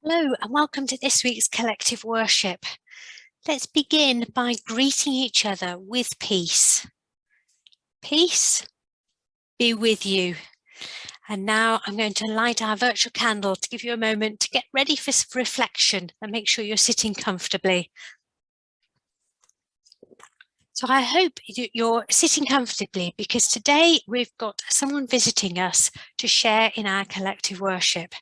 Hello and welcome to this week's collective worship. Let's begin by greeting each other with peace. Peace be with you. And now I'm going to light our virtual candle to give you a moment to get ready for reflection and make sure you're sitting comfortably. So I hope you're sitting comfortably because today we've got someone visiting us to share in our collective worship.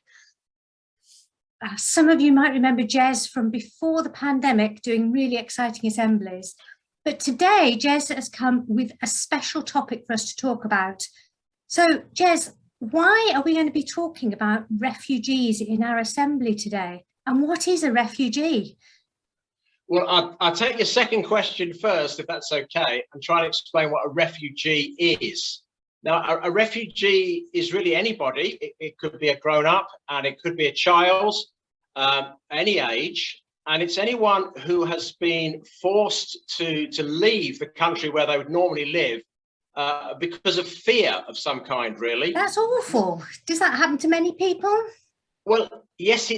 Some of you might remember Jez from before the pandemic doing really exciting assemblies. But today, Jez has come with a special topic for us to talk about. So, Jez, why are we going to be talking about refugees in our assembly today? And what is a refugee? Well, I'll take your second question first, if that's okay, and try to explain what a refugee is. Now, a refugee is really anybody. It could be a grown-up and it could be a child, any age, and it's anyone who has been forced to leave the country where they would normally live because of fear of some kind, really. That's awful. Does that happen to many people? Well, yes,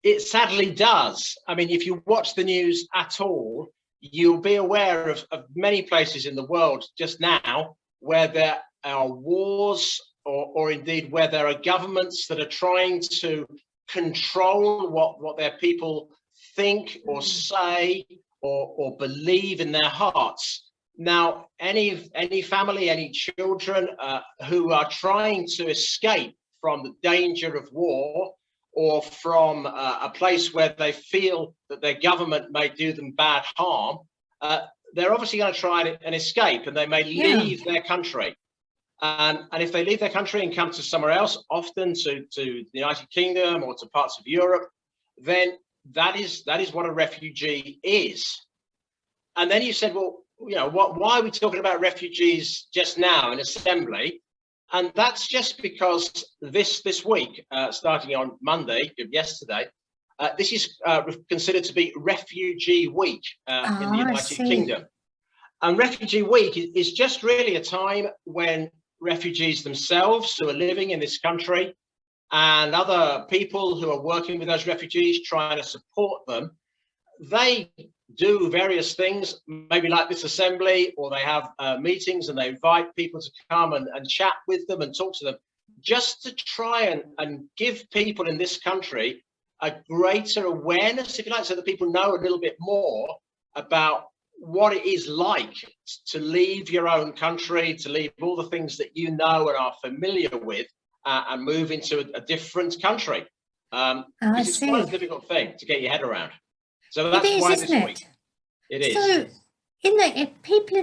it sadly does. I mean, if you watch the news at all, you'll be aware of many places in the world just now where there are wars or indeed where there are governments that are trying to control what their people think or say or believe in their hearts. Now, any family, any children who are trying to escape from the danger of war or from a place where they feel that their government may do them bad harm, they're obviously going to try and escape, and they may leave their country. And if they leave their country and come to somewhere else, often to the United Kingdom or to parts of Europe, then that is what a refugee is. And then you said, well, you know, why are we talking about refugees just now in assembly? And that's just because this week, starting on Monday, yesterday, this is considered to be Refugee Week in the United Kingdom. And Refugee Week is just really a time when refugees themselves who are living in this country and other people who are working with those refugees, trying to support them, they do various things, maybe like this assembly, or they have meetings and they invite people to come and chat with them and talk to them, just to try and give people in this country a greater awareness, if you like, so that people know a little bit more about what it is like to leave your own country, to leave all the things that you know and are familiar with, and move into a different country. It's quite a difficult thing to get your head around. So that's why this week. It is. So, if people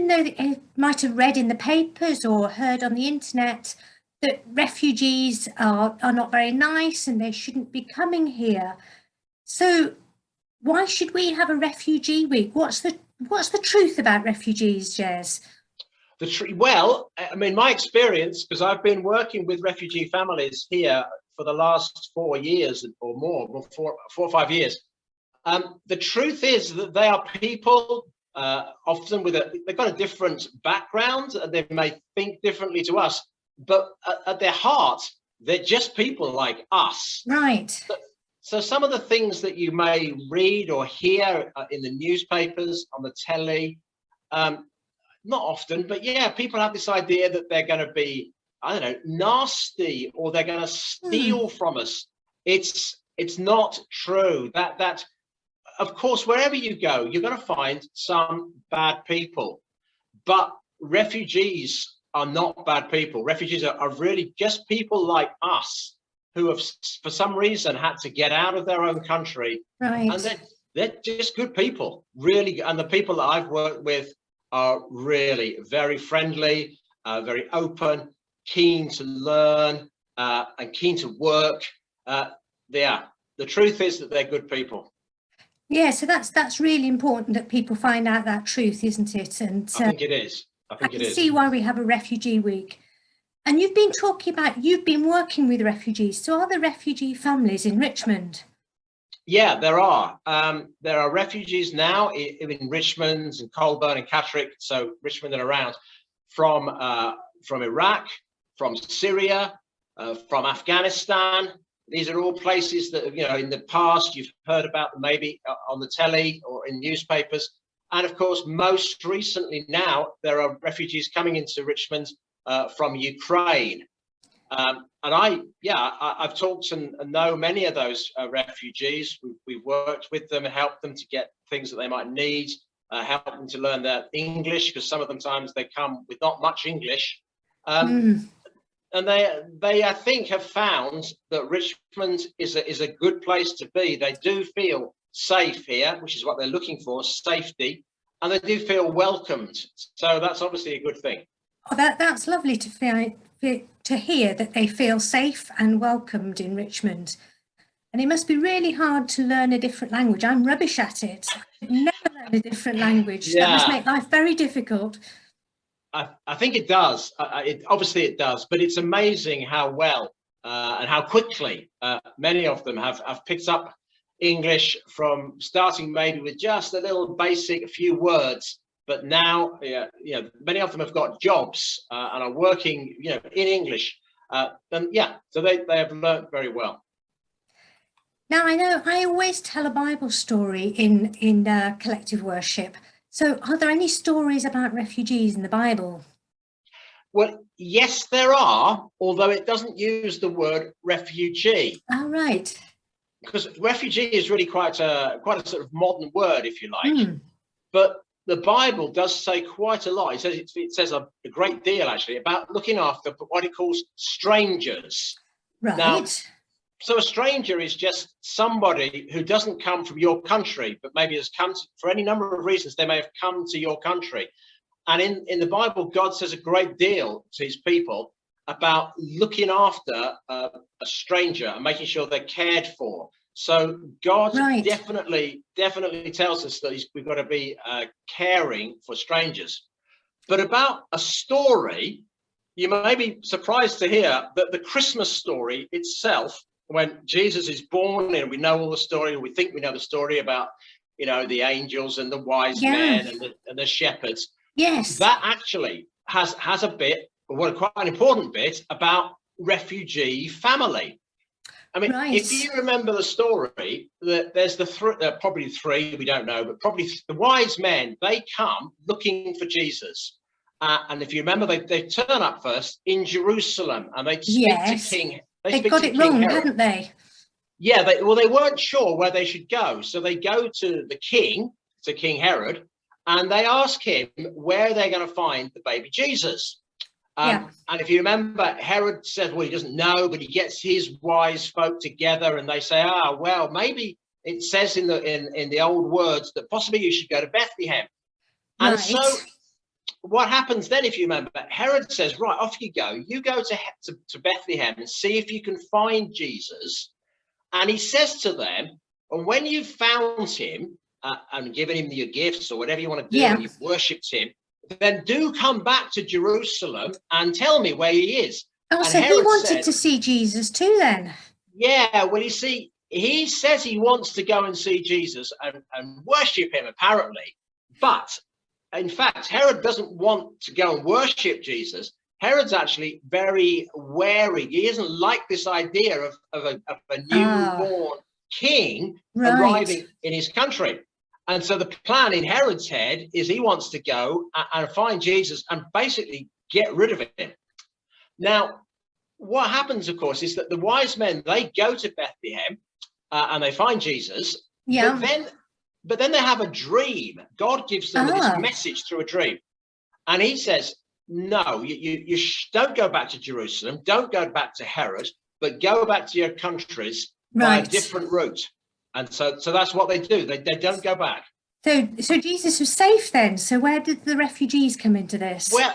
might have read in the papers or heard on the internet that refugees are not very nice and they shouldn't be coming here. So, why should we have a refugee week? What's the truth about refugees, Jez? Well, I mean, my experience, because I've been working with refugee families here for the last 4 years or more, 4 or 5 years. The truth is that they are people often they've got a different background, and they may think differently to us, but at their heart, they're just people like us. Right. So some of the things that you may read or hear in the newspapers, on the telly, not often, but yeah, people have this idea that they're going to be, I don't know, nasty, or they're going to steal from us. It's not true. That of course, wherever you go, you're going to find some bad people, but refugees are not bad people. Refugees are really just people like us who have, for some reason, had to get out of their own country. Right. And they're just good people, really. And the people that I've worked with are really very friendly, very open, keen to learn, and keen to work. The truth is that they're good people. Yeah, so that's really important that people find out that truth, isn't it? And I think it is. I can see why we have a refugee week. And you've been working with refugees. So are there refugee families in Richmond? Yeah, there are. There are refugees now in Richmond and Colburn and Catterick, so Richmond and around, from Iraq, from Syria, from Afghanistan. These are all places that, you know, in the past you've heard about them maybe on the telly or in newspapers. And of course, most recently now, there are refugees coming into Richmond from Ukraine. And I've talked and know many of those refugees. We've worked with them and helped them to get things that they might need, help them to learn their English, because some of them times they come with not much English. And they, I think, have found that Richmond is a good place to be. They do feel safe here, which is what they're looking for, safety, and they do feel welcomed. So that's obviously a good thing. Oh, that's lovely to hear that they feel safe and welcomed in Richmond. And it must be really hard to learn a different language. I'm rubbish at it. I've never learned a different language. Yeah. That must make life very difficult. I think it does. Obviously it does, but it's amazing how well and how quickly many of them have picked up English, from starting maybe with just a little basic few words, but now many of them have got jobs and are working in English. So they have learned very well. Now, I know I always tell a Bible story in collective worship. So are there any stories about refugees in the Bible? Well, yes, there are, although it doesn't use the word refugee. Oh, right. Because refugee is really quite a sort of modern word, if you like. But the Bible does say quite a lot. It says a great deal, actually, about looking after what it calls strangers. Right. Now, so a stranger is just somebody who doesn't come from your country, but maybe has come for any number of reasons. They may have come to your country. And in the Bible, God says a great deal to his people about looking after a stranger and making sure they're cared for. So God definitely tells us that we've got to be caring for strangers. But about a story, you may be surprised to hear that the Christmas story itself, when Jesus is born, and we know all the story, we think we know the story about, the angels and the wise men and the shepherds. Yes. That actually has a bit, quite an important bit, about refugee family. I mean, if you remember the story, that there's probably three, we don't know, but probably the wise men, they come looking for Jesus. And if you remember, they turn up first in Jerusalem and they speak to King. They got it wrong, hadn't they? Yeah, they weren't sure where they should go. So they go to the king, to King Herod, and they ask him where they're going to find the baby Jesus. And if you remember, Herod said, well, he doesn't know, but he gets his wise folk together and they say, well, maybe it says in the old words that possibly you should go to Bethlehem. And so what happens then, if you remember, Herod says, right, off you go to Bethlehem and see if you can find Jesus. And he says to them, and when you've found him and given him your gifts or whatever you want to do, and you've worshipped him, then do come back to Jerusalem and tell me where he is. Oh, and so Herod he wanted to see Jesus too then? Yeah, well, you see, he says he wants to go and see Jesus and worship him, apparently. But in fact, Herod doesn't want to go and worship Jesus. Herod's actually very wary. He doesn't like this idea of a newborn king arriving in his country. And so the plan in Herod's head is he wants to go and find Jesus and basically get rid of him. Now, what happens, of course, is that the wise men, they go to Bethlehem and they find Jesus. Yeah. But then they have a dream. God gives them this message through a dream. And he says, no, you don't go back to Jerusalem. Don't go back to Herod, but go back to your countries by a different route. And so that's what they do. They don't go back. So Jesus was safe then. So where did the refugees come into this? Well,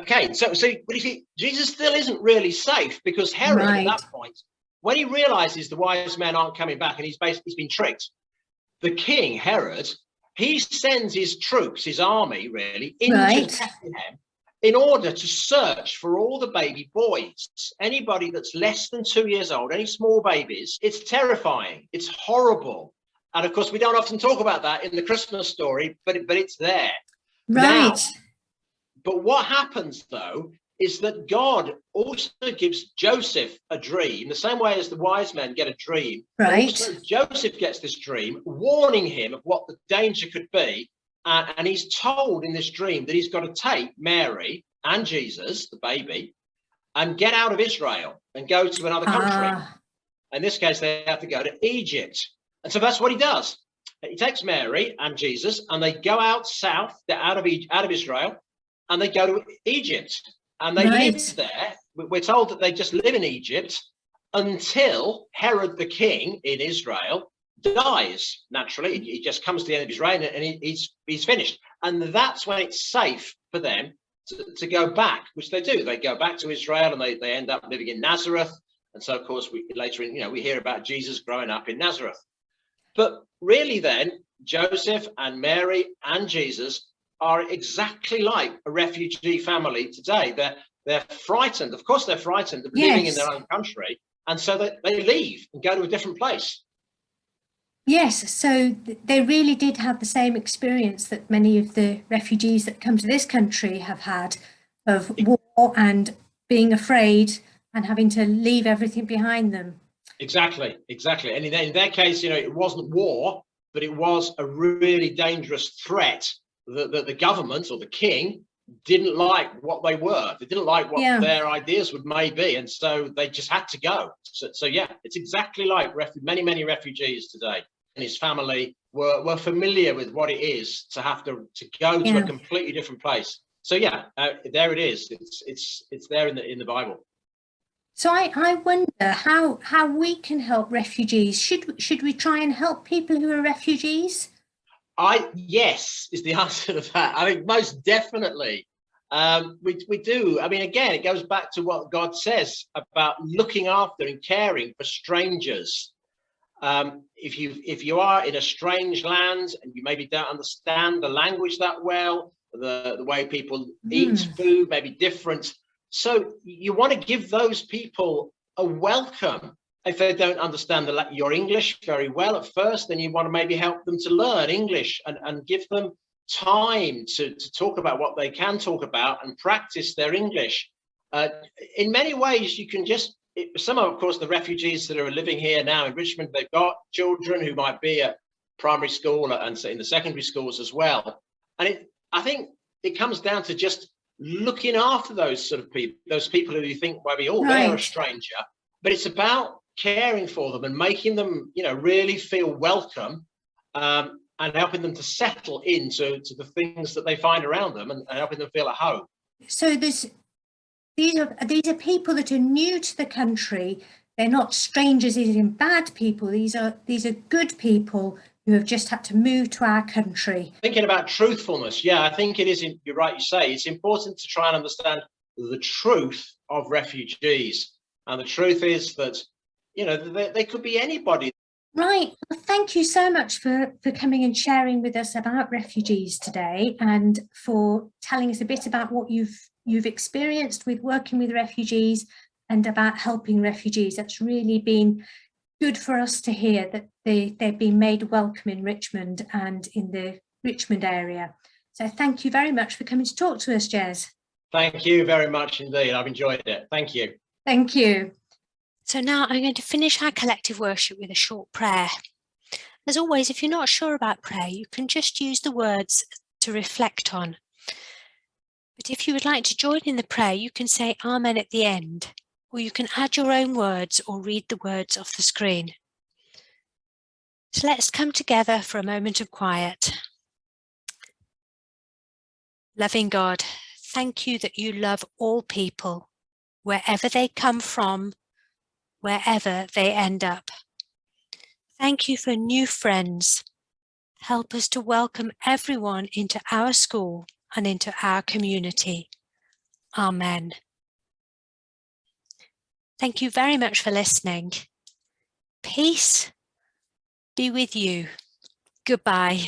okay. So but you see, Jesus still isn't really safe, because Herod at that point, when he realizes the wise men aren't coming back and he's been tricked, the king Herod, he sends his troops, his army really, into Bethlehem in order to search for all the baby boys, anybody that's less than 2 years old, any small babies. It's terrifying. It's horrible. And of course, we don't often talk about that in the Christmas story, but it's there. Right. Now, but what happens, though, is that God also gives Joseph a dream, the same way as the wise men get a dream. Right. Also, Joseph gets this dream, warning him of what the danger could be. And he's told in this dream that he's got to take Mary and Jesus, the baby, and get out of Israel and go to another country. In this case, they have to go to Egypt. And so that's what he does. He takes Mary and Jesus, and they go out south, out of Israel, and they go to Egypt. And they live there. We're told that they just live in Egypt until Herod the king in Israel dies. Naturally, he just comes to the end of his reign, and he's finished. And that's when it's safe for them to go back, which they do. They go back to Israel, and they end up living in Nazareth. And so, of course, we hear about Jesus growing up in Nazareth. But really, then, Joseph and Mary and Jesus are exactly like a refugee family today. They're frightened. Of course, they're frightened of living in their own country. And so they leave and go to a different place. Yes, so they really did have the same experience that many of the refugees that come to this country have had, of war and being afraid and having to leave everything behind them. Exactly. And in their case, it wasn't war, but it was a really dangerous threat that the government or the king didn't like what they were. They didn't like what their ideas may be, and so they just had to go. So yeah, it's exactly like many refugees today. And his family were familiar with what it is to have to go to a completely different place. So yeah, there it is. It's there in the Bible. So I wonder how we can help refugees. Should we try and help people who are refugees? Yes is the answer to that. I mean, most definitely. We do. I mean, again, it goes back to what God says about looking after and caring for strangers. If you are in a strange land and you maybe don't understand the language that well, the way people eat food may be different. So you want to give those people a welcome. If they don't understand your English very well at first, then you want to maybe help them to learn English and give them time to talk about what they can talk about and practice their English. In many ways, you can some of course, the refugees that are living here now in Richmond, they've got children who might be at primary school and in the secondary schools as well. And I think it comes down to just looking after those sort of people, those people who you think might be, they're a stranger, but it's about caring for them and making them, really feel welcome, and helping them to settle into the things that they find around them and helping them feel at home. So these are people that are new to the country. They're not strangers, as in bad people. These are good people who have just had to move to our country. Thinking about truthfulness, I think it is. You're right. You say it's important to try and understand the truth of refugees, and the truth is that they could be anybody. Right. Well, thank you so much for coming and sharing with us about refugees today, and for telling us a bit about what you've experienced with working with refugees and about helping refugees. That's really been good for us to hear, that they've been made welcome in Richmond and in the Richmond area. So thank you very much for coming to talk to us, Jez. Thank you very much indeed. I've enjoyed it. Thank you. Thank you. So now I'm going to finish our collective worship with a short prayer. As always, if you're not sure about prayer, you can just use the words to reflect on. But if you would like to join in the prayer, you can say Amen at the end, or you can add your own words or read the words off the screen. So let's come together for a moment of quiet. Loving God, thank you that you love all people, wherever they come from, wherever they end up. Thank you for new friends. Help us to welcome everyone into our school and into our community. Amen. Thank you very much for listening. Peace be with you. Goodbye.